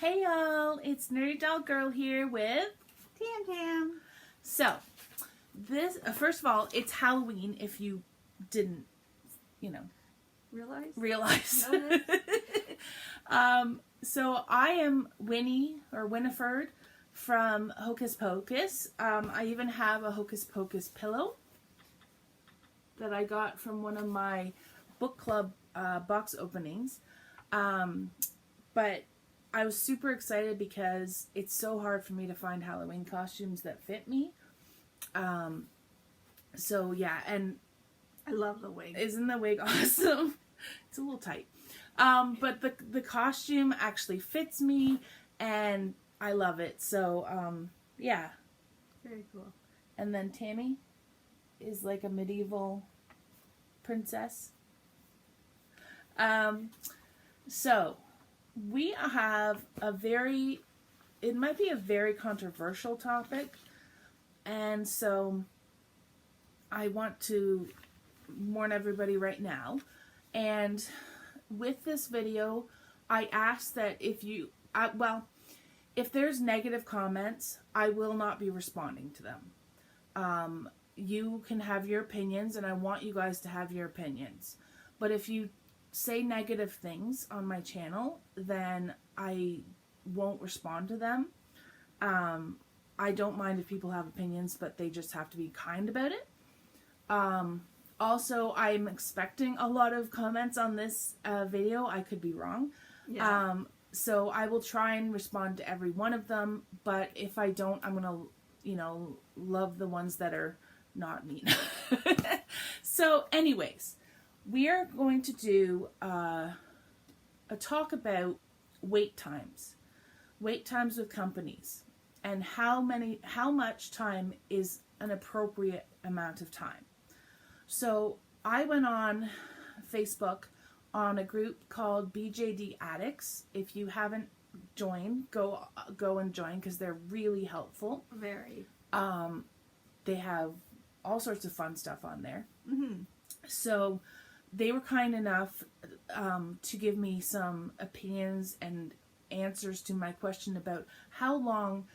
Hey y'all, it's Nerdydollgirl here with Tam. So, this first of all, it's Halloween if you didn't, realize. So I am Winnie or Winifred from Hocus Pocus. I even have a Hocus Pocus pillow that I got from one of my book club box openings. But I was super excited because it's so hard for me to find Halloween costumes that fit me. So yeah, and I love the wig. Isn't the wig awesome? It's a little tight. But the costume actually fits me and I love it. So yeah. Very cool. And then Tammy is like a medieval princess. So we have it might be a very controversial topic, and so I want to warn everybody right now. And with this video, I ask that if there's negative comments, I will not be responding to them. You can have your opinions, and I want you guys to have your opinions. But if you say negative things on my channel, then I won't respond to them. I don't mind if people have opinions, but they just have to be kind about it. Also, I'm expecting a lot of comments on this video. I could be wrong. Yeah. So I will try and respond to every one of them, but if I don't, I'm gonna, love the ones that are not mean. So anyways, we are going to do a talk about wait times with companies, and how much time is an appropriate amount of time. So I went on Facebook on a group called BJD Addicts. If you haven't joined, go and join because they're really helpful. Very. They have all sorts of fun stuff on there. Mm-hmm. So they were kind enough to give me some opinions and answers to my question about how long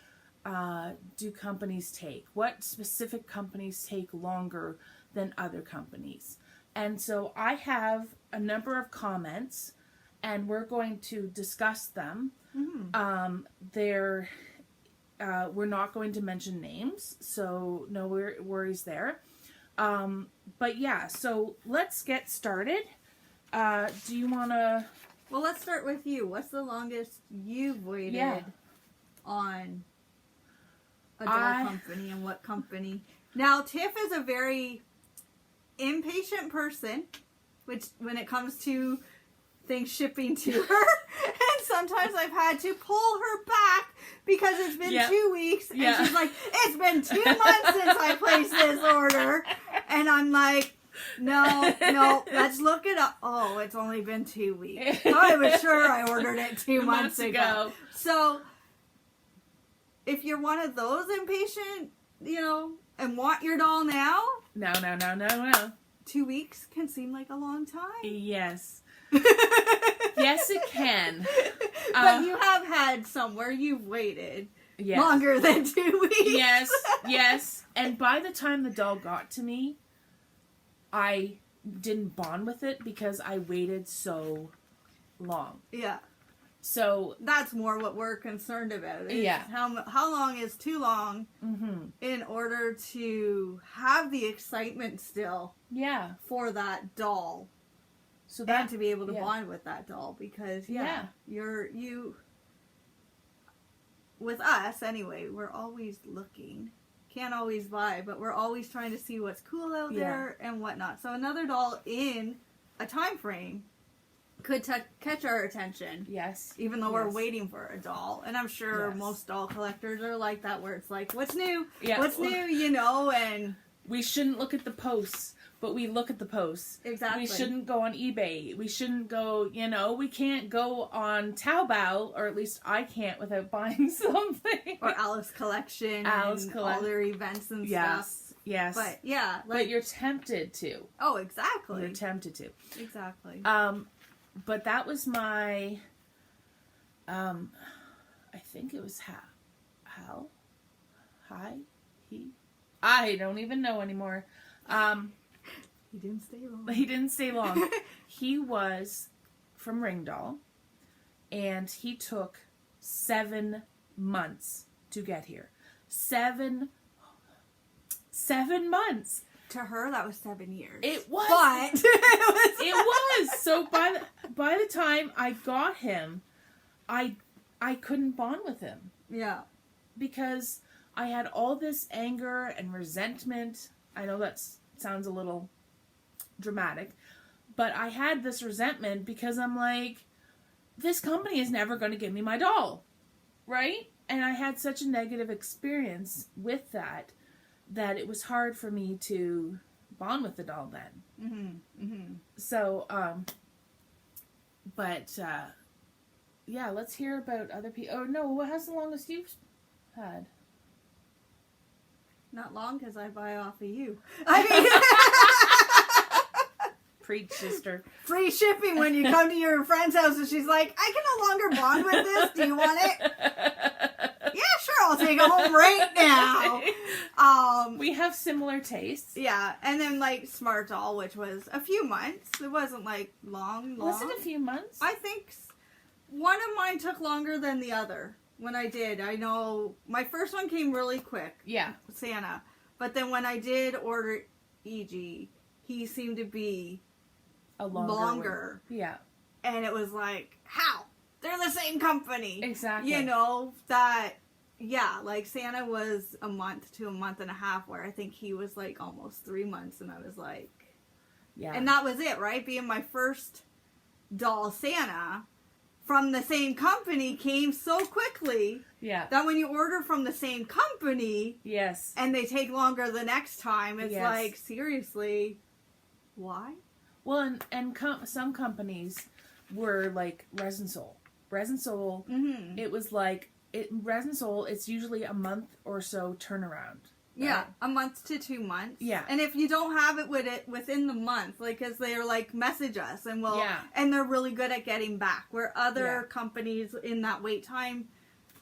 do companies take? What specific companies take longer than other companies? And so I have a number of comments, and we're going to discuss them. Mm-hmm. We're not going to mention names, so no worries there. But yeah, so let's get started. Do you want to... Well, let's start with you. What's the longest you've waited on a doll company, and what company? Now, Tiff is a very impatient person, which when it comes to things shipping to her, and sometimes I've had to pull her back because it's been 2 weeks, and she's like, it's been 2 months since I placed this order, and I'm like, no, let's look it up. Oh, it's only been 2 weeks. I was sure I ordered it 2 months ago. So if you're one of those impatient, and want your doll now, no. 2 weeks can seem like a long time. Yes. Yes, it can. But you have had somewhere you've waited longer than 2 weeks. Yes. And by the time the doll got to me, I didn't bond with it because I waited so long. Yeah. So that's more what we're concerned about. How long is too long in order to have the excitement still for that doll. So that, and to be able to bond with that doll, because you with us anyway, we're always looking. Can't always buy, but we're always trying to see what's cool out there and whatnot. So another doll in a time frame could catch our attention. Yes. Even though we're waiting for a doll. And I'm sure most doll collectors are like that, where it's like, what's new? Yeah. What's new, and... We shouldn't look at the posts, but we look at the posts. Exactly. We shouldn't go on eBay. We shouldn't go, we can't go on Taobao, or at least I can't, without buying something. Or Alice Collection. All their events and stuff. Yes. But, but you're tempted to. Oh, exactly. You're tempted to. Exactly. But that was my I think it was Hal. Hi. He. I don't even know anymore. He didn't stay long. He didn't stay long. He was from Ringdoll, and he took 7 months to get here. 7 months. To her, that was 7 years. It was. But It was. So by the time I got him, I couldn't bond with him. Yeah. Because I had all this anger and resentment. I know that sounds a little dramatic, but I had this resentment because I'm like, this company is never going to give me my doll, right? And I had such a negative experience with that it was hard for me to bond with the doll then. Mm-hmm. Mm-hmm. So, yeah, let's hear about other people. Oh, no, what has the longest you've had? Not long, because I buy off of you. I mean... Preach, sister. Free shipping when you come to your friend's house and she's like, I can no longer bond with this. Do you want it? Yeah, sure. I'll take it home right now. We have similar tastes. Yeah. And then like Smart Doll, which was a few months. It wasn't like long. Was it a few months? I think one of mine took longer than the other when I did. I know my first one came really quick. Yeah. Santa. But then when I did order E.G., he seemed to be a longer. Yeah. And it was like, how? They're the same company. Exactly. You know, that, yeah, like Santa was a month to a month and a half, where I think he was like almost 3 months, and I was like, yeah. And that was it, right? Being my first doll Santa from the same company came so quickly. Yeah. That when you order from the same company. Yes. And they take longer the next time, it's yes. like, seriously, why? Well, and some companies were like Resin Soul. Resin Soul, mm-hmm. It was like, Resin Soul, it's usually a month or so turnaround. Right? Yeah, a month to 2 months. Yeah. And if you don't have it within the month, like, because they're like, message us, and and they're really good at getting back, where other companies in that wait time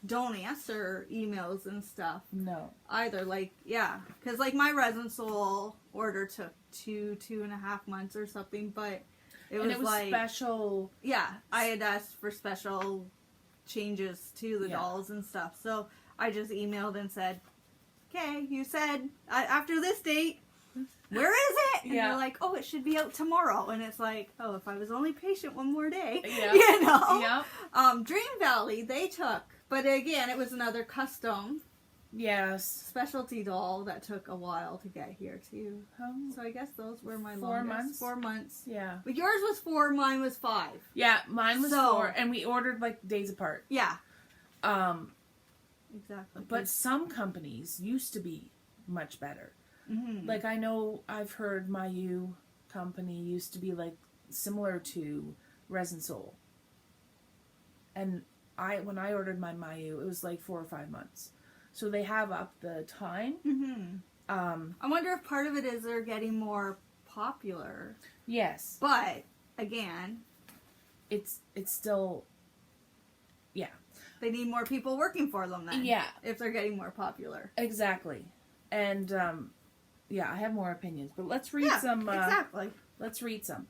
don't answer emails and stuff. No. Either, like, yeah. Because, like, my Resin Soul order took 2.5 months or something, but it was like... special... Yeah, I had asked for special changes to the dolls and stuff, so I just emailed and said, okay, you said, after this date, where is it? And they're like, oh, it should be out tomorrow. And it's like, oh, if I was only patient one more day. Yeah. You know? Yeah. Dream Valley, they took... But again, it was another custom specialty doll that took a while to get here, too. So I guess those were my 4 months? 4 months. Yeah. But yours was 4, mine was 5. Yeah, mine was 4, and we ordered, like, days apart. Yeah. Exactly. But some companies used to be much better. Mm-hmm. Like, I know I've heard Mayu company used to be, like, similar to Resin Soul. And when I ordered my Mayu, it was like 4 or 5 months. So they have up the time. Mm-hmm. I wonder if part of it is they're getting more popular. Yes. But, again... It's still... Yeah. They need more people working for them then. Yeah. If they're getting more popular. Exactly. And, I have more opinions. But let's read some... exactly. Let's read some.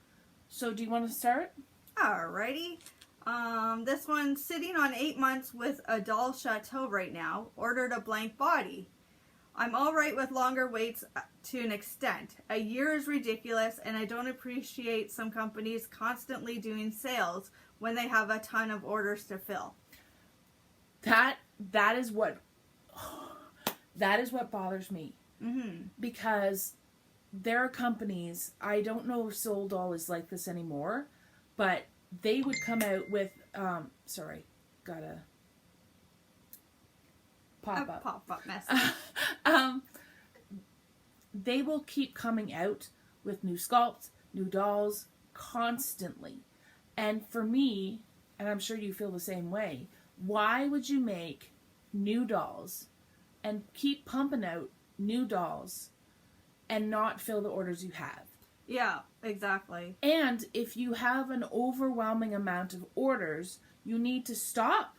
So, do you want to start? Alrighty. This one's sitting on 8 months with a doll chateau right now. Ordered a blank body. I'm alright with longer waits to an extent. A year is ridiculous, and I don't appreciate some companies constantly doing sales when they have a ton of orders to fill. That is what bothers me. Mm-hmm. Because there are companies, I don't know if Soul Doll is like this anymore, but they would come out with, sorry, gotta pop-up message. They will keep coming out with new sculpts, new dolls, constantly. And for me, and I'm sure you feel the same way, why would you make new dolls and keep pumping out new dolls and not fill the orders you have? Yeah, exactly. And if you have an overwhelming amount of orders, you need to stop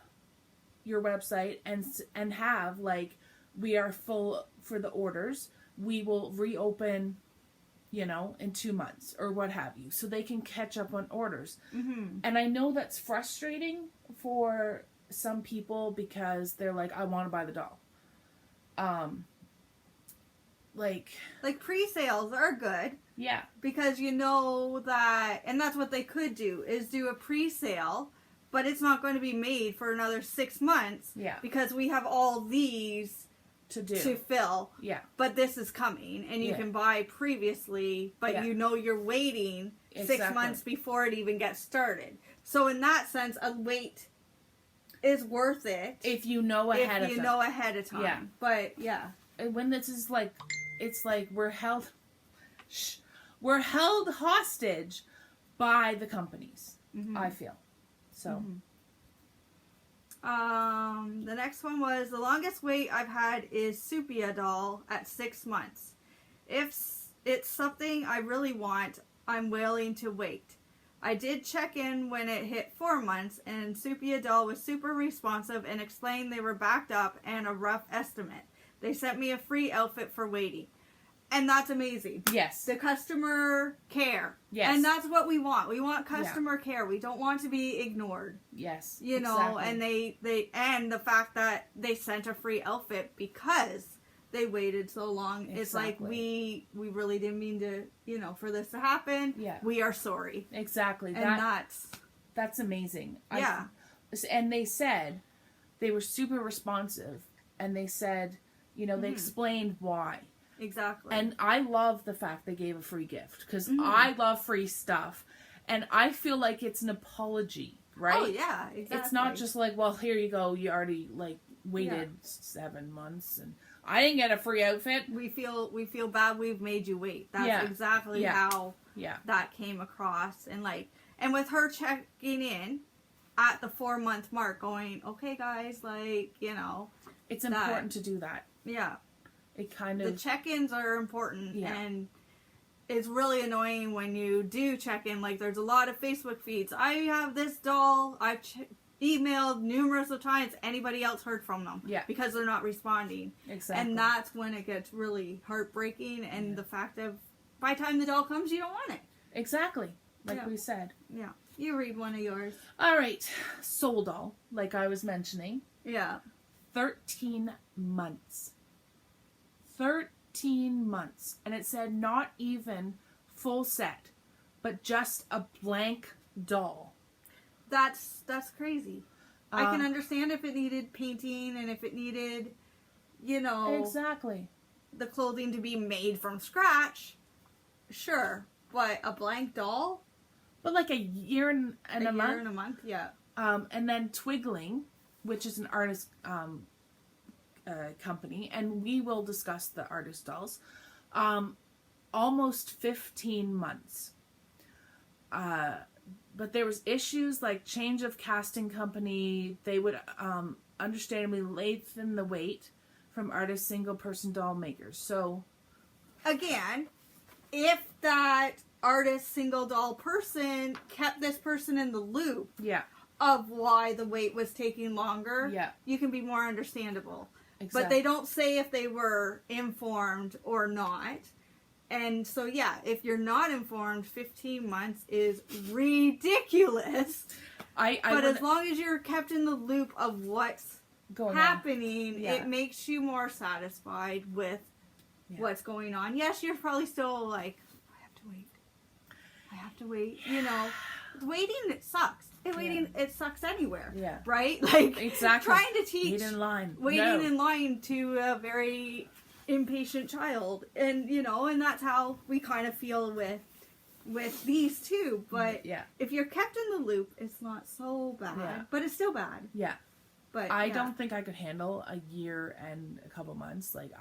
your website and have like, we are full for the orders. We will reopen, you know, in 2 months or what have you, so they can catch up on orders. Mm-hmm. And I know that's frustrating for some people because they're like, I want to buy the doll. Like pre-sales are good. Yeah. Because you know that, and that's what they could do, is do a pre-sale, but it's not going to be made for another 6 months. Yeah. Because we have all these to fill. Yeah. But this is coming, and you can buy previously, but you know you're waiting 6 months before it even gets started. So in that sense, a wait is worth it. If you know ahead of time. If you know ahead of time. Yeah. But, yeah. And when this is like, it's like we're held hostage by the companies, I feel. So. The next one was, the longest wait I've had is Supia doll at 6 months. If it's something I really want, I'm willing to wait. I did check in when it hit 4 months, and Supia doll was super responsive and explained they were backed up and a rough estimate. They sent me a free outfit for waiting. And that's amazing. Yes. The customer care. Yes. And that's what we want. We want customer care. We don't want to be ignored. Yes. You know, and they and the fact that they sent a free outfit because they waited so long. Exactly. It's like we really didn't mean to, you know, for this to happen. Yeah. We are sorry. Exactly. And that's amazing. Yeah. And they said they were super responsive, and they said, you know, they explained why. Exactly. And I love the fact they gave a free gift, because I love free stuff, and I feel like it's an apology, right? Oh yeah, exactly. It's not just like, well, here you go, you already like waited 7 months and I didn't get a free outfit. We feel bad we've made you wait. That's exactly how that came across. And with her checking in at the 4 month mark going, okay guys, like, you know, it's important to do that. Yeah. It kind of... The check-ins are important, and it's really annoying when you do check-in. Like, there's a lot of Facebook feeds. I have this doll. I've emailed numerous of times. Anybody else heard from them? Yeah. Because they're not responding. Exactly. And that's when it gets really heartbreaking, and the fact of, by the time the doll comes, you don't want it. Exactly. Like we said. Yeah. You read one of yours. All right. Soul doll, like I was mentioning. Yeah. 13 months. 13 months. And it said not even full set, but just a blank doll. That's crazy. I can understand if it needed painting and if it needed, you know... Exactly. The clothing to be made from scratch. Sure. But a blank doll? But like a year and a month? A year and a month, yeah. And then Twiggling, which is an artist... company, and we will discuss the artist dolls. Almost 15 months. But there was issues like change of casting company. They would understandably lengthen the wait from artist single person doll makers. So again, if that artist single doll person kept this person in the loop of why the wait was taking longer, you can be more understandable. Exactly. But they don't say if they were informed or not. And so, yeah, if you're not informed, 15 months is ridiculous. But as long as you're kept in the loop of what's happening, it makes you more satisfied with what's going on. Yes, you're probably still like, I have to wait. You know, waiting, it sucks. It sucks anywhere. Yeah. Right? Like, exactly. Trying to teach waiting in line to a very impatient child. And, you know, and that's how we kind of feel with these two. But if you're kept in the loop, it's not so bad. Yeah. But it's still bad. Yeah. But I don't think I could handle a year and a couple months. Like,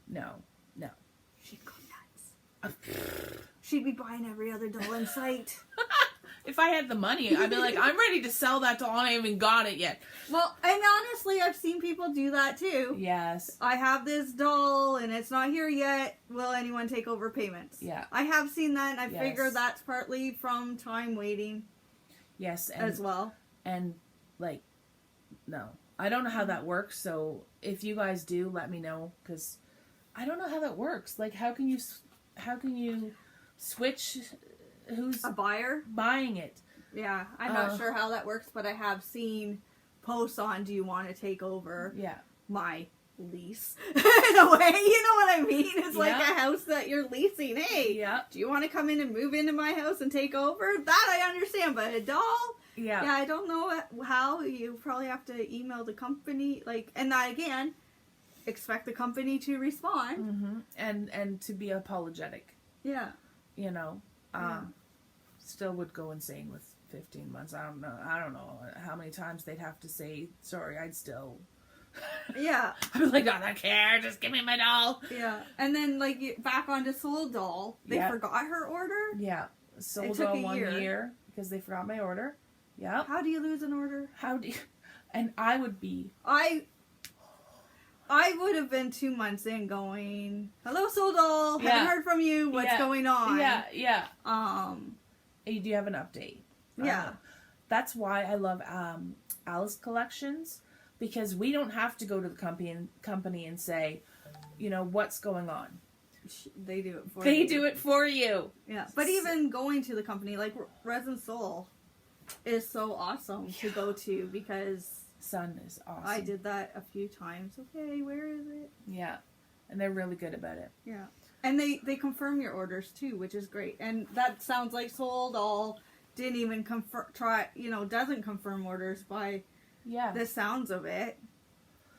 no. She'd go nuts. She'd be buying every other doll in sight. If I had the money, I'd be like, I'm ready to sell that doll. I haven't even got it yet. Well, and honestly, I've seen people do that too. Yes. I have this doll and it's not here yet. Will anyone take over payments? Yeah. I have seen that, and I figure that's partly from time waiting. Yes. As well. And, like, no. I don't know how that works, so if you guys do, let me know, because I don't know how that works. Like, how can you switch who's A buyer? buying it? Yeah, I'm not sure how that works, but I have seen posts on, do you want to take over my lease? In a way, you know what I mean? It's like a house that you're leasing. Hey, do you want to come in and move into my house and take over? That I understand, but a doll? Yeah, I don't know how. You probably have to email the company, like, and that again, expect the company to respond. And to be apologetic. Yeah. You know, still would go insane with 15 months. I don't know how many times they'd have to say sorry. I'd still I'd be like, I don't care, just give me my doll. And then like back onto Soul Doll, they forgot her order. Soul Doll 1 year because they forgot my order. How do you lose an order? And I would be I would have been 2 months in going, hello Soul Doll, haven't heard from you, what's going on? Do you have an update? That's why I love Alice Collections, because we don't have to go to the company and say, you know, what's going on. They do it for you. They do it for you. But even going to the company, like Resin Soul is so awesome to go to, because Sun is awesome. I did that a few times. Okay, where is it? And they're really good about it. And they confirm your orders too, which is great. And that sounds like Soul Doll didn't even doesn't confirm orders by the sounds of it.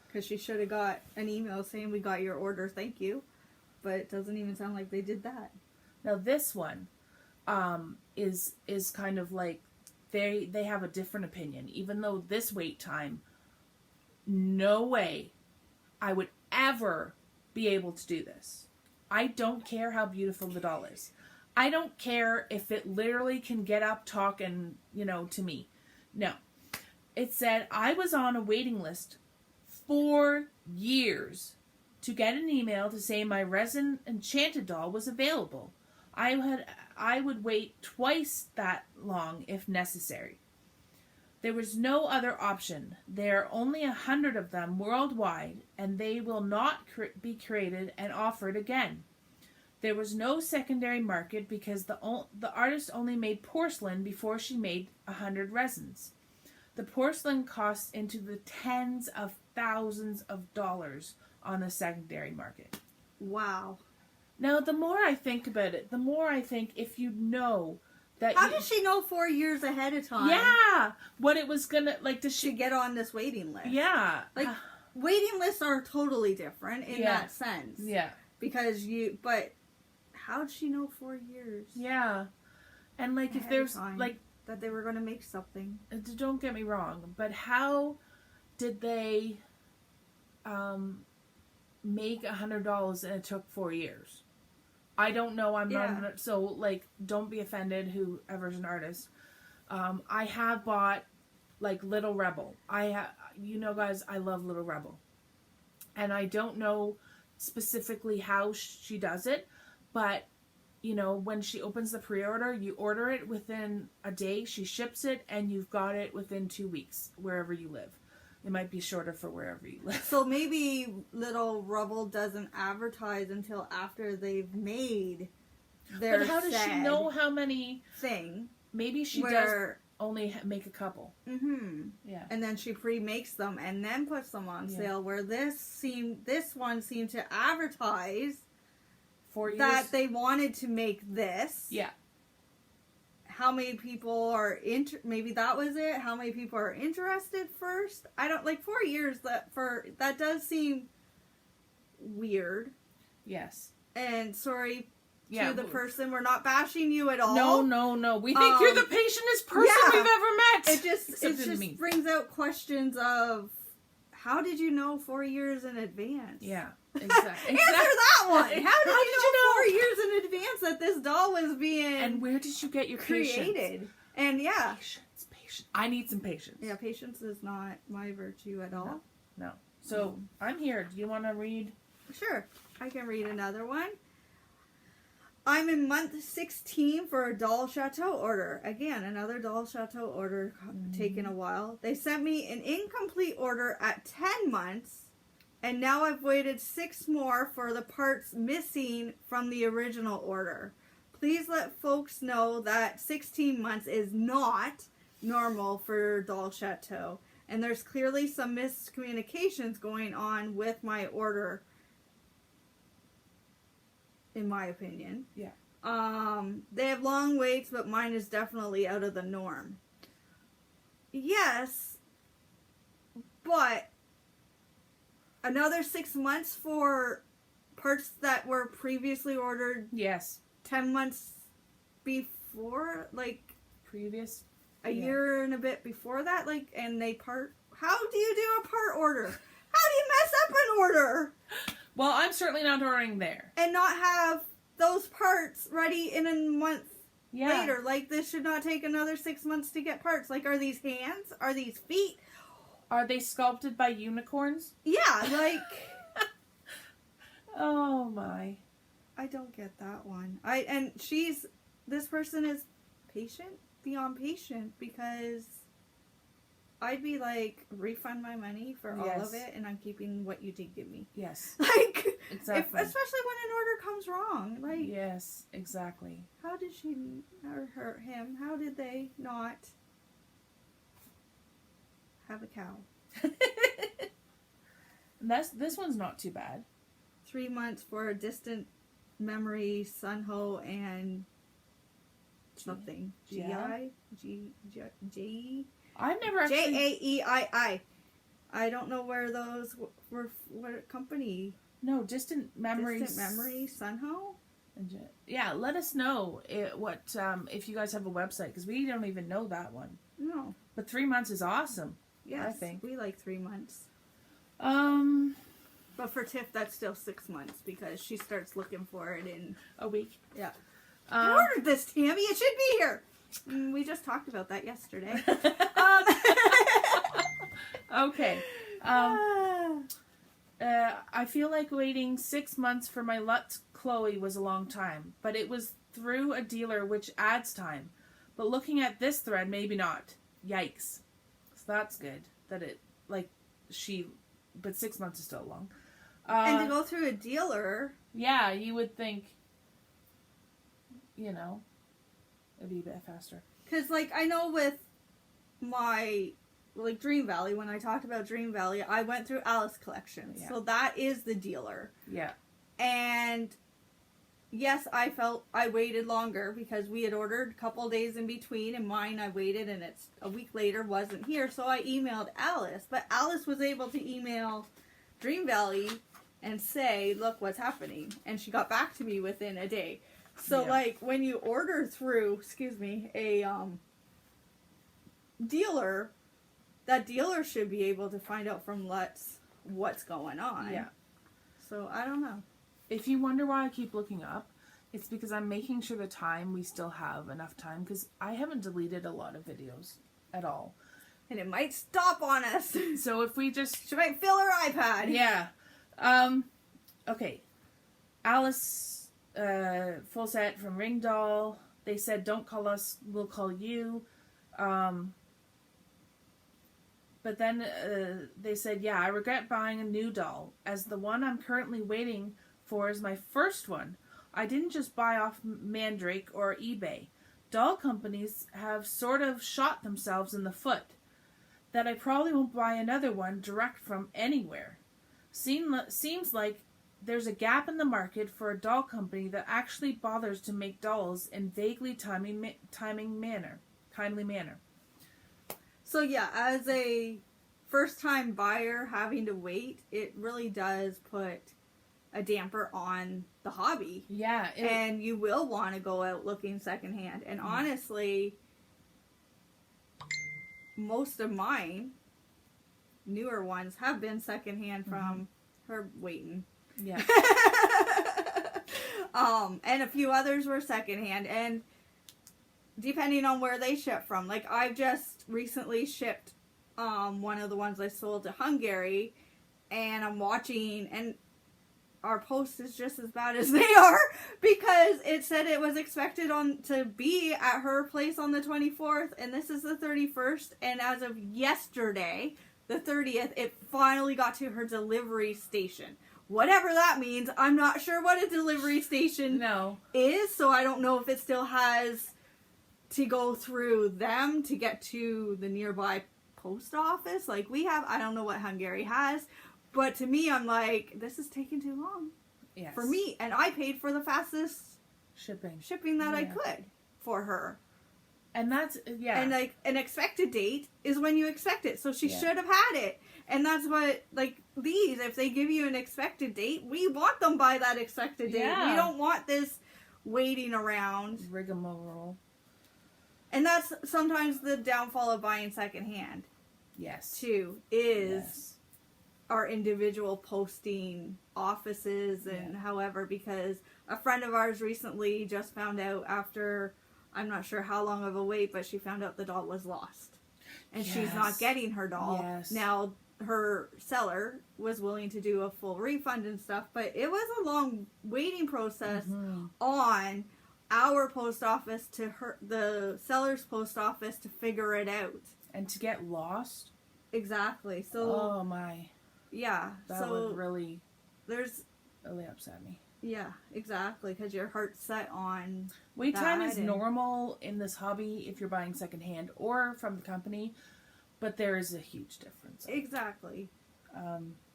Because she should have got an email saying, we got your order, thank you. But it doesn't even sound like they did that. Now this one is kind of like, they have a different opinion. Even though this wait time, no way I would ever be able to do this. I don't care how beautiful the doll is. I don't care if it literally can get up, talk, and, to me. No. It said I was on a waiting list for years to get an email to say my Resin Enchanted doll was available. I would wait twice that long if necessary. There was no other option. There are only 100 of them worldwide, and they will not be created and offered again. There was no secondary market because the artist only made porcelain before she made 100 resins. The porcelain costs into the tens of thousands of dollars on the secondary market. Wow. Now, the more I think about it, the more I think if you know that... How did she know 4 years ahead of time? Yeah! What it was gonna... Like, does she... To get on this waiting list. Yeah. Like, waiting lists are totally different in that sense. Yeah. Because but how'd she know 4 years? Yeah. And, like, if there's, like... That they were going to make something. Don't get me wrong, but how did they make $100 and it took 4 years? I don't know. I'm not... So, like, don't be offended, whoever's an artist. I have bought, like, Little Rebel. Guys, I love Little Rebel. And I don't know specifically how she does it, but... when she opens the pre-order, you order it within a day, she ships it, and you've got it within 2 weeks, wherever you live. It might be shorter for wherever you live. So maybe Little Rebel doesn't advertise until after they've made their But how does she know how many... thing? Maybe she does only make a couple. Mm-hmm. Yeah. And then she pre-makes them and then puts them on sale, where this one seemed to advertise... 4 years. That they wanted to make this. Yeah. How many people are maybe that was it? How many people are interested first? I don't 4 years. That does seem weird. Yes. And sorry to the person, we're not bashing you at all. No. We think you're the patientest person we've ever met. It just brings out questions of, how did you know 4 years in advance? Yeah. Exactly. Answer that one. How did you know 4 years in advance that this doll was being... And where did you get your created? Patience? And Patience. I need some patience. Yeah, patience is not my virtue at all. No. So, I'm here. Do you want to read? Sure. I can read another one. I'm in month 16 for a Doll Chateau order. Again, another Doll Chateau order taking a while. They sent me an incomplete order at 10 months, and now I've waited 6 more for the parts missing from the original order. Please let folks know that 16 months is not normal for Doll Chateau, and there's clearly some miscommunications going on with my order, in my opinion. Yeah. They have long waits, but mine is definitely out of the norm. Yes, but another 6 months for parts that were previously ordered Yes. 10 months before, like Previous. a year and a bit before that, like, and they part. How do you do a part order? How do you mess up an order Well, I'm certainly not ordering there. and not have those parts ready in a month Yeah. later? Like, this should not take another 6 months to get parts. Like, are these hands? Are these feet? Are they sculpted by unicorns? Yeah, like, Oh my. I don't get that one. This person is patient, beyond patient, because I'd be like, refund my money for all of Yes. it, and I'm keeping what you did give me. Yes. Like, Exactly. especially when an order comes wrong. Like, Yes, exactly. how did she or hurt him? How did they not have a cow? And this one's not too bad. 3 months for a distant memory, Sunho, and something. Yeah. G-I? I've never actually. Jaeii. I don't know where those were. What company? No, distant memories. Distant memory, Sunho. Yeah, let us know if you guys have a website, because we don't even know that one. No. But 3 months is awesome. Yes, I think. we like 3 months. But for Tiff, that's still 6 months because she starts looking for it in a week. Yeah. I ordered this, Tammy. It should be here. We just talked about that yesterday. Okay. I feel like waiting 6 months for my Lutz Chloe was a long time, but it was through a dealer, which adds time. But looking at this thread, maybe not. Yikes. So that's good. But 6 months is still long. And to go through a dealer. Yeah, you would think, it'd be a bit faster. Because, I know with my, Dream Valley, when I talked about Dream Valley, I went through Alice Collections. Yeah. So that is the dealer. Yeah. And, yes, I felt I waited longer because we had ordered a couple days in between, and mine I waited, and it's a week later wasn't here. So I emailed Alice. But Alice was able to email Dream Valley and say, look what's happening. And she got back to me within a day. So, when you order through, a dealer, that dealer should be able to find out from Lutz what's going on. Yeah. So, I don't know. If you wonder why I keep looking up, it's because I'm making sure we still have enough time, because I haven't deleted a lot of videos at all. And it might stop on us. So if we just... She might fill her iPad. Yeah. Okay. Alice, full set from Ring Doll. They said, don't call us, we'll call you. But then they said, yeah, I regret buying a new doll, as the one I'm currently waiting for is my first one. I didn't just buy off Mandrake or eBay. Doll companies have sort of shot themselves in the foot. That I probably won't buy another one direct from anywhere. Seems like there's a gap in the market for a doll company that actually bothers to make dolls in vaguely timely manner. So yeah, as a first-time buyer having to wait, it really does put a damper on the hobby. Yeah. And you will want to go out looking secondhand. And honestly, most of mine, newer ones, have been secondhand from her waiting. Yeah. And a few others were secondhand. And depending on where they ship from. I've just recently shipped one of the ones I sold to Hungary, and I'm watching, and our post is just as bad as they are, because it said it was expected to be at her place on the 24th, and this is the 31st, and as of yesterday, the 30th, it finally got to her delivery station. Whatever that means, I'm not sure what a delivery station is, so I don't know if it still has to go through them to get to the nearby post office like we have. I don't know what Hungary has, but to me, I'm like, this is taking too long for me, and I paid for the fastest shipping that I could for her. And that's, and like an expected date is when you expect it, so she should have had it. And that's what, like, these, if they give you an expected date, we want them by that expected date. We don't want this waiting around. Rigmarole. And that's sometimes the downfall of buying secondhand. Yes. Too, is our individual posting offices and however, because a friend of ours recently just found out after, I'm not sure how long of a wait, but she found out the doll was lost. And she's not getting her doll. Yes. Now, her seller was willing to do a full refund and stuff, but it was a long waiting process on our post office to the seller's post office to figure it out. And to get lost? Exactly. So, oh my. Yeah. That would really upset me. Yeah, exactly, because your heart's set on wait time is normal in this hobby if you're buying secondhand or from the company, but there is a huge difference. Exactly.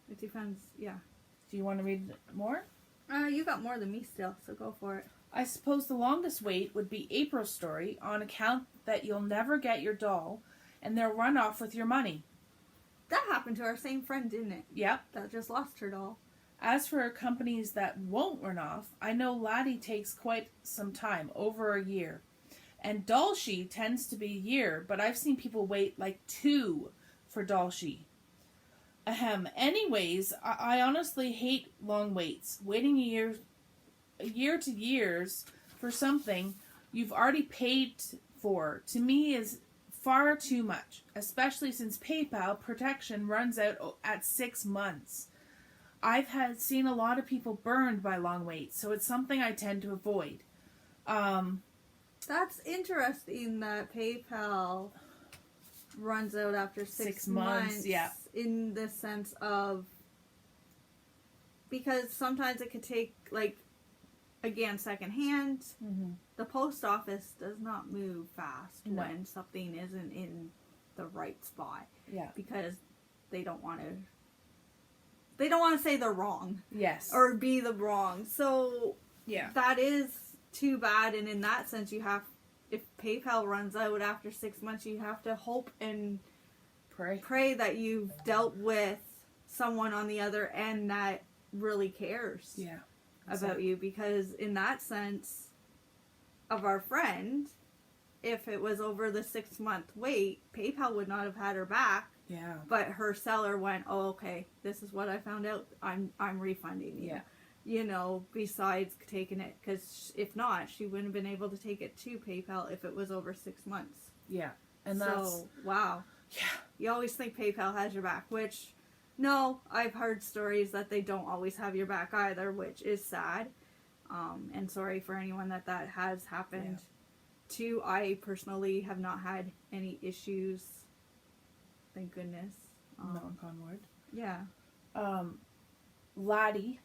It depends, Do you want to read more? You got more than me still, so go for it. I suppose the longest wait would be April's story on account that you'll never get your doll and they'll run off with your money. That happened to our same friend, didn't it? Yep. That just lost her doll. As for companies that won't run off, I know Laddie takes quite some time, over a year. And Dolshi tends to be a year, but I've seen people wait like 2 for Dolshi. Anyways, I honestly hate long waits. Waiting a year to years for something you've already paid for, to me, is far too much, especially since PayPal protection runs out at 6 months. I've seen a lot of people burned by long waits, so it's something I tend to avoid. That's interesting that PayPal runs out after 6 months. Yeah. In the sense of, because sometimes it could take, like, again, secondhand. The post office does not move fast when something isn't in the right spot. Yeah. Because they don't want to say they're wrong. Yes. Or be the wrong. So, yeah. That is too bad. And in that sense, if PayPal runs out after 6 months, you have to hope and pray that you've dealt with someone on the other end that really cares about you. Because in that sense of our friend, if it was over the 6 month wait, PayPal would not have had her back. Yeah. But her seller went, oh, okay, this is what I found out. I'm refunding you. Yeah. You know, besides taking it, because if not, she wouldn't have been able to take it to PayPal if it was over 6 months. Yeah. And wow. Yeah. You always think PayPal has your back, which, no, I've heard stories that they don't always have your back either, which is sad. And sorry for anyone that has happened to. I personally have not had any issues. Thank goodness. Knock on wood. Yeah. Laddie,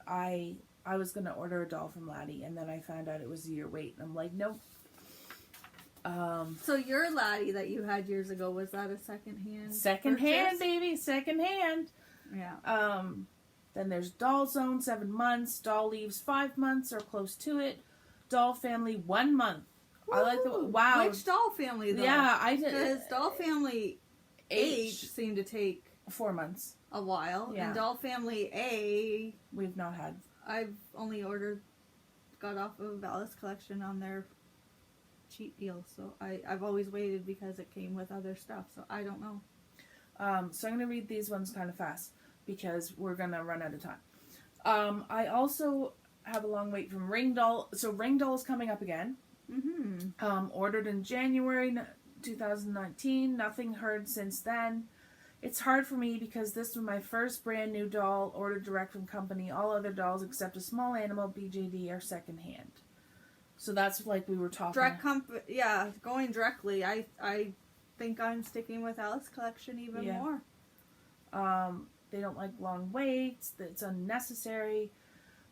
I was going to order a doll from Laddie, and then I found out it was a year wait, and I'm like, nope. So your Laddie that you had years ago, was that a secondhand? Secondhand, baby, secondhand. Yeah. Then there's Doll Zone, 7 months. Doll Leaves, 5 months or close to it. Doll Family, 1 month. Ooh, I like the wow. Which Doll Family though? Yeah, I did. Because Doll Family H seemed to take 4 months. A while. Yeah. And Doll Family A, we've not had. I've only got off of Alice Collection on their cheap deal, so I've always waited because it came with other stuff, so I don't know. So I'm going to read these ones kind of fast because we're going to run out of time. I also have a long wait from Ring Doll. So Ring Doll is coming up again. Mm-hmm. Ordered in January 2019. Nothing heard since then. It's hard for me because this was my first brand new doll ordered direct from company. All other dolls except a small animal BJD are secondhand. So that's like we were talking. Going directly. I think I'm sticking with Alice Collection even more. They don't like long waits. It's unnecessary.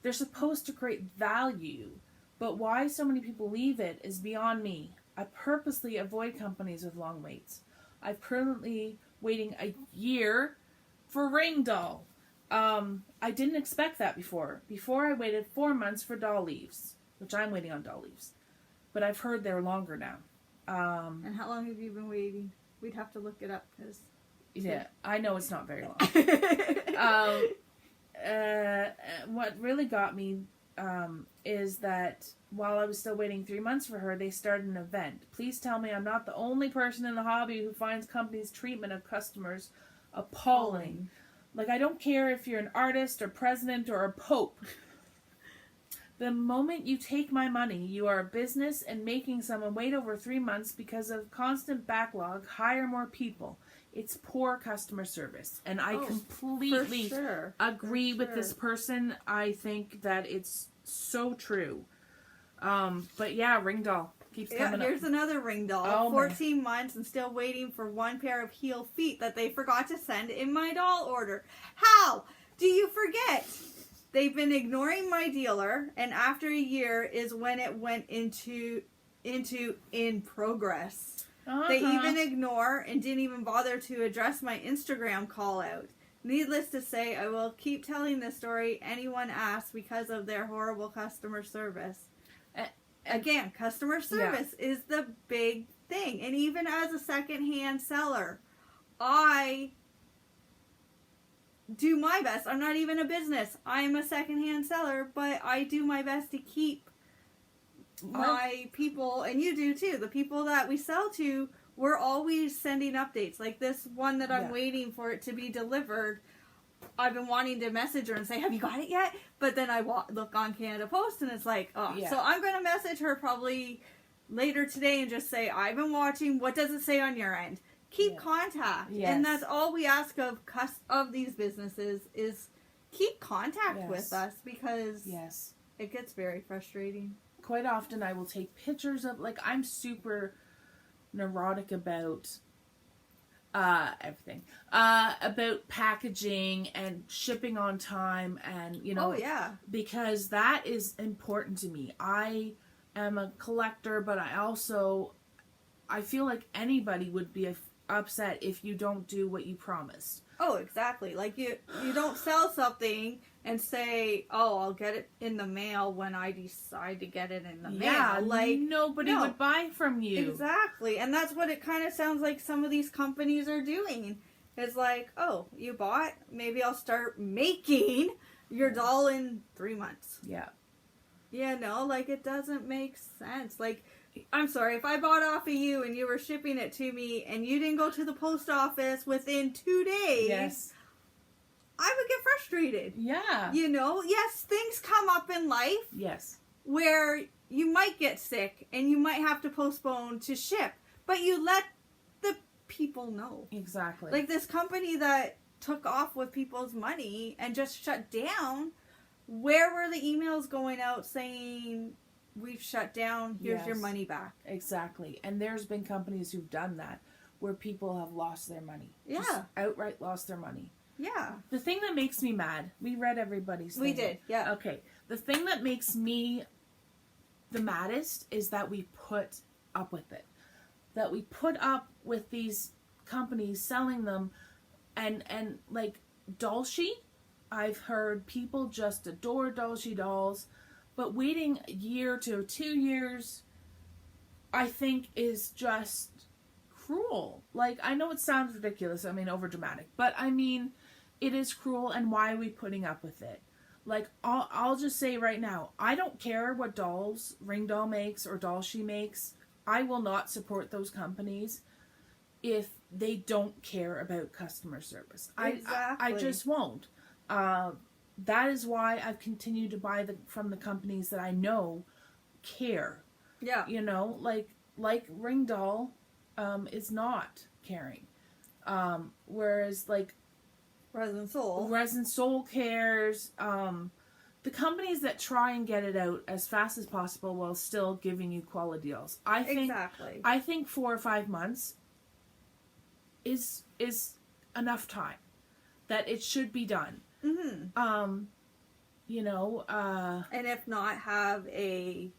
They're supposed to create value, but why so many people leave it is beyond me. I purposely avoid companies with long waits. I'm currently waiting a year for Ring Doll. I didn't expect that before. Before I waited 4 months for doll leaves, which I'm waiting on doll leaves. But I've heard they're longer now. And how long have you been waiting? We'd have to look it up because... Yeah, I know it's not very long. What really got me is that while I was still waiting 3 months for her, they started an event. Please tell me I'm not the only person in the hobby who finds companies' treatment of customers appalling. Like, I don't care if you're an artist or president or a pope. The moment you take my money, you are a business, and making someone wait over 3 months because of constant backlog, hire more people. It's poor customer service. And I completely agree with this person. I think that it's so true. But yeah, Ring Doll keeps coming up. Here's another Ring Doll. 14 months and still waiting for one pair of heel feet that they forgot to send in my doll order. How do you forget? They've been ignoring my dealer, and after a year is when it went into in progress. They even ignore and didn't even bother to address my Instagram call out. Needless to say, I will keep telling this story anyone asks because of their horrible customer service. Again, customer service is the big thing. And even as a secondhand seller, I do my best. I'm not even a business. I'm a secondhand seller, but I do my best to keep my people, and you do too, the people that we sell to, we're always sending updates. Like this one that I'm waiting for it to be delivered. I've been wanting to message her and say, have you got it yet? But then I look on Canada Post and it's like, So I'm going to message her probably later today and just say, I've been watching. What does it say on your end? Keep contact. Yes. And that's all we ask of these businesses is keep contact with us because it gets very frustrating. Quite often I will take pictures of, like, I'm super neurotic about everything. About packaging and shipping on time and, you know. Because that is important to me. I am a collector, but I feel like anybody would be upset if you don't do what you promised. Oh, exactly. Like you don't sell something and say, "Oh, I'll get it in the mail when I decide to get it in the mail." Yeah, like nobody would buy from you. Exactly, and that's what it kind of sounds like. Some of these companies are doing. It's like, "Oh, you bought? Maybe I'll start making your doll in 3 months." Yeah. Yeah, no, like it doesn't make sense. Like, I'm sorry, if I bought off of you and you were shipping it to me and you didn't go to the post office within 2 days, I would get frustrated. Yeah. You know, yes, things come up in life. Yes. Where you might get sick and you might have to postpone to ship, but you let the people know. Exactly. Like this company that took off with people's money and just shut down, where were the emails going out saying, we've shut down, here's your money back? Exactly. And there's been companies who've done that, where people have lost their money. Yeah. Just outright lost their money. Yeah. The thing that makes me mad, we read everybody's thing. We did, yeah. Okay. The thing that makes me the maddest is that we put up with it. That we put up with these companies selling them and like Dolce, I've heard people just adore Dolce dolls, but waiting a year to 2 years, I think is just cruel. Like, I know it sounds ridiculous, I mean, overdramatic, but I mean, it is cruel, and why are we putting up with it? Like, I'll just say right now, I don't care what dolls Ring Doll makes or Dolce makes. I will not support those companies if they don't care about customer service. Exactly. I just won't. That is why I've continued to buy from the companies that I know care. Yeah. You know, like Ring Doll is not caring. Whereas like Resin Soul Cares, the companies that try and get it out as fast as possible while still giving you quality deals. I think 4 or 5 months is enough time that it should be done. Mm-hmm. You know, and if not, have a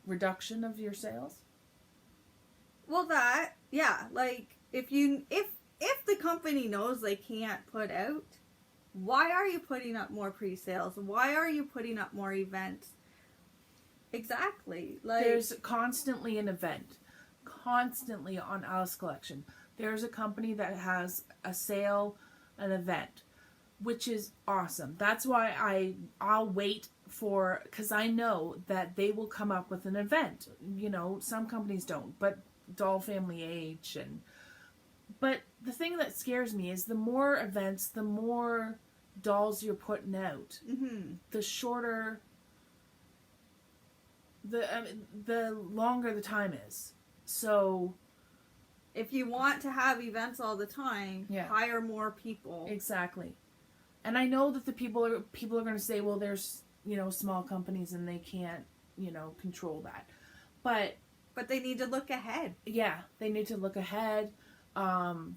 reduction of your sales. Well, like if the company knows they can't put out, why are you putting up more pre-sales? Why are you putting up more events? Exactly. Like, there's constantly an event, constantly on Alice Collection. There's a company that has a sale, an event, which is awesome. That's why I'll wait for, because I know that they will come up with an event. You know, some companies don't, but Doll Family H but the thing that scares me is the more events, the more dolls you're putting out, the shorter, the longer the time is. So, if you want to have events all the time, hire more people. Exactly. And I know that the people are going to say, well, there's, you know, small companies and they can't, you know, control that. But they need to look ahead. Yeah, they need to look ahead. And,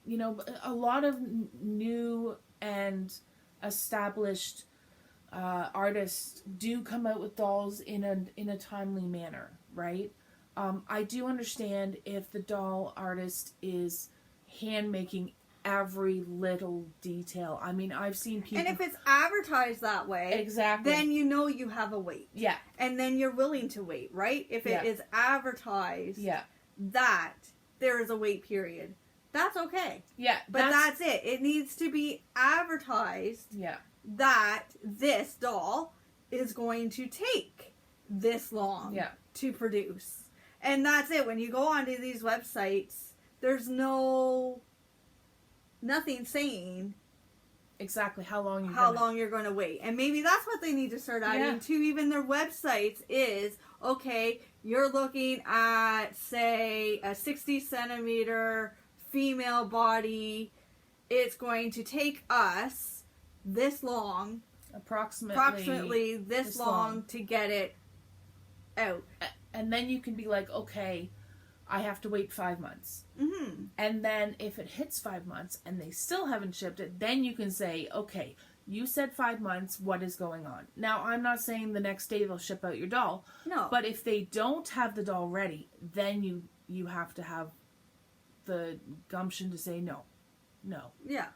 you know, a lot of new and established artists do come out with dolls in a timely manner, right? I do understand if the doll artist is hand making every little detail. I mean, I've seen people... And if it's advertised that way... Exactly. Then you know you have a wait. Yeah. And then you're willing to wait, right? If it is advertised... Yeah. That there is a wait period. That's okay. Yeah. But that's it. It needs to be advertised that this doll is going to take this long to produce. And that's it. When you go onto these websites, there's nothing saying exactly how long you're going to wait. And maybe that's what they need to start adding to even their websites is, okay, you're looking at, say, a 60 centimeter female body. It's going to take us this long. Approximately this long to get it out. And then you can be like, okay, I have to wait 5 months. Mm-hmm. And then if it hits 5 months and they still haven't shipped it, then you can say, okay, you said 5 months, what is going on? Now, I'm not saying the next day they'll ship out your doll. No. But if they don't have the doll ready, then you have to have the gumption to say no. No. Yeah.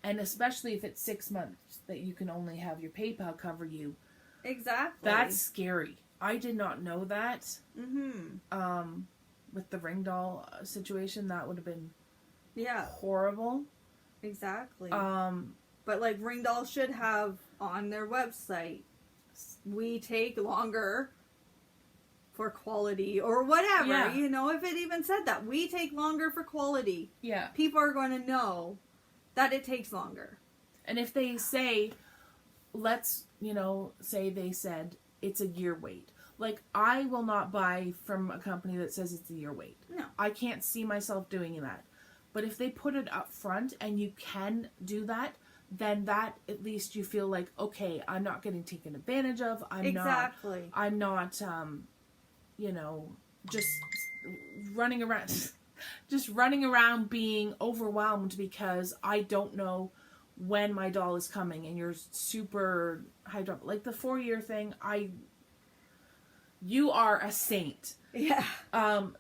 And especially if it's 6 months that you can only have your PayPal cover you. Exactly. That's scary. I did not know that. Mm-hmm. With the ring doll situation, that would have been horrible. Exactly. But like ring dolls should have on their website, we take longer for quality or whatever. Yeah. You know, if it even said that, we take longer for quality. Yeah. People are going to know that it takes longer. And if they say, let's, you know, say they said it's a year wait. Like, I will not buy from a company that says it's a year wait. No. I can't see myself doing that. But if they put it up front and you can do that, then that, at least you feel like, okay, I'm not getting taken advantage of. I'm not, you know, just running around being overwhelmed because I don't know when my doll is coming and you're super hyped up. Like the 4-year thing, you are a saint. Yeah. The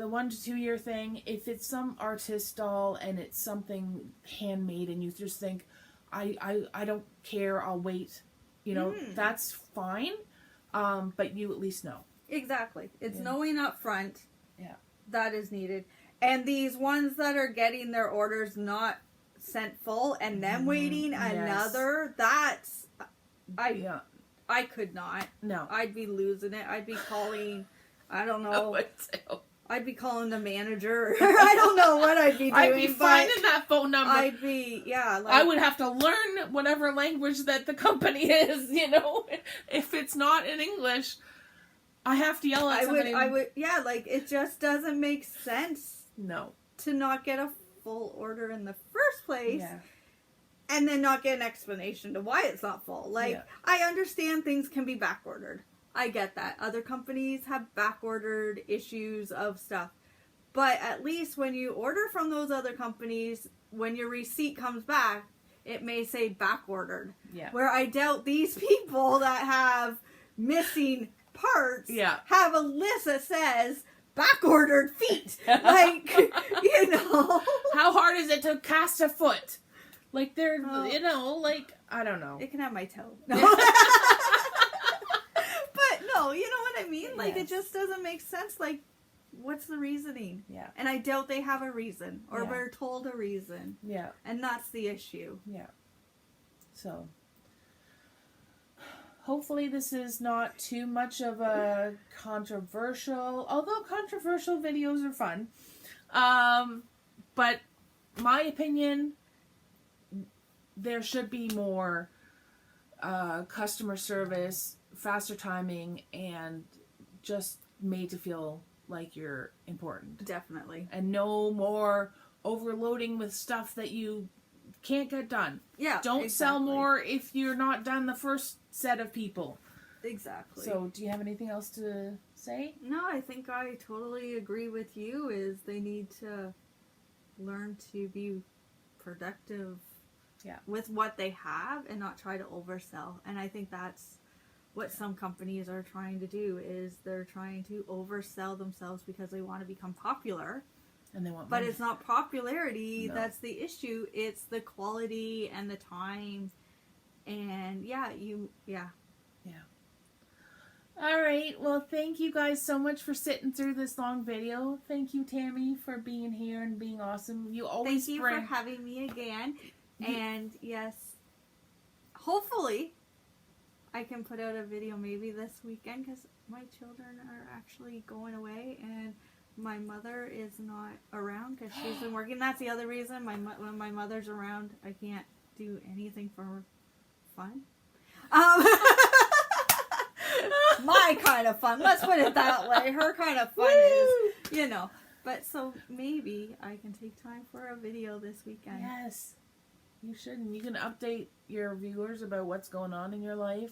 1 to 2 year thing, if it's some artist doll and it's something handmade and you just think, I don't care, I'll wait, you know, that's fine. But you at least know. Exactly. It's knowing up front. Yeah. That is needed. And these ones that are getting their orders not sent full and them waiting another, that's... I could not. No. I'd be losing it. I'd be calling, I don't know. I'd be calling the manager. I don't know what I'd be doing. I'd be finding that phone number. I'd be, like, I would have to learn whatever language that the company is, you know. If it's not in English, I have to yell at somebody. I would, yeah, like, it just doesn't make sense. No. To not get a full order in the first place. Yeah. And then not get an explanation to why it's not full. Like, Yeah. I understand things can be back ordered. I get that. Other companies have back ordered issues of stuff. But at least when you order from those other companies, when your receipt comes back, it may say back ordered. Yeah. Where I doubt these people that have missing parts have a list that says back ordered feet. Like, you know. How hard is it to cast a foot? Like, they're, you know, like, I don't know. It can have my toe. No. But no, you know what I mean? Like, it just doesn't make sense. Like, what's the reasoning? Yeah. And I doubt they have a reason. Or Yeah. we're told a reason. Yeah. And that's the issue. Yeah. So, hopefully this is not too much of a controversial, although controversial videos are fun. But my opinion, there should be more customer service, faster timing, and just made to feel like you're important. Definitely. And no more overloading with stuff that you can't get done. Yeah. Don't sell more if you're not done the first set of people. Exactly. So, do you have anything else to say? No, I think I totally agree with you. Is they need to learn to be productive with what they have and not try to oversell. And I think that's what some companies are trying to do, is they're trying to oversell themselves because they want to become popular. And they want But money. it's not popularity that's the issue. It's the quality and the time. And yeah. All right. Well, thank you guys so much for sitting through this long video. Thank you, Tammy, for being here and being awesome. You always Thank you for having me again. And yes, hopefully I can put out a video maybe this weekend, because my children are actually going away and my mother is not around because she's been working. That's the other reason. When my mother's around, I can't do anything for fun. My kind of fun. Let's put it that way. Her kind of fun is, you know. But so maybe I can take time for a video this weekend. Yes. You should. And you can update your viewers about what's going on in your life.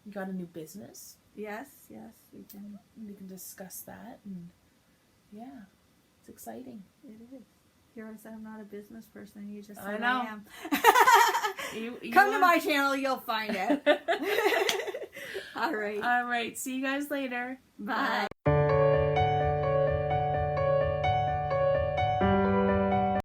You got a new business. Yes, we can. We can discuss that. And yeah, it's exciting. It is. Here I said I'm not a business person. You just I said know. I am. You Come to my channel, you'll find it. All right. All right. See you guys later. Bye.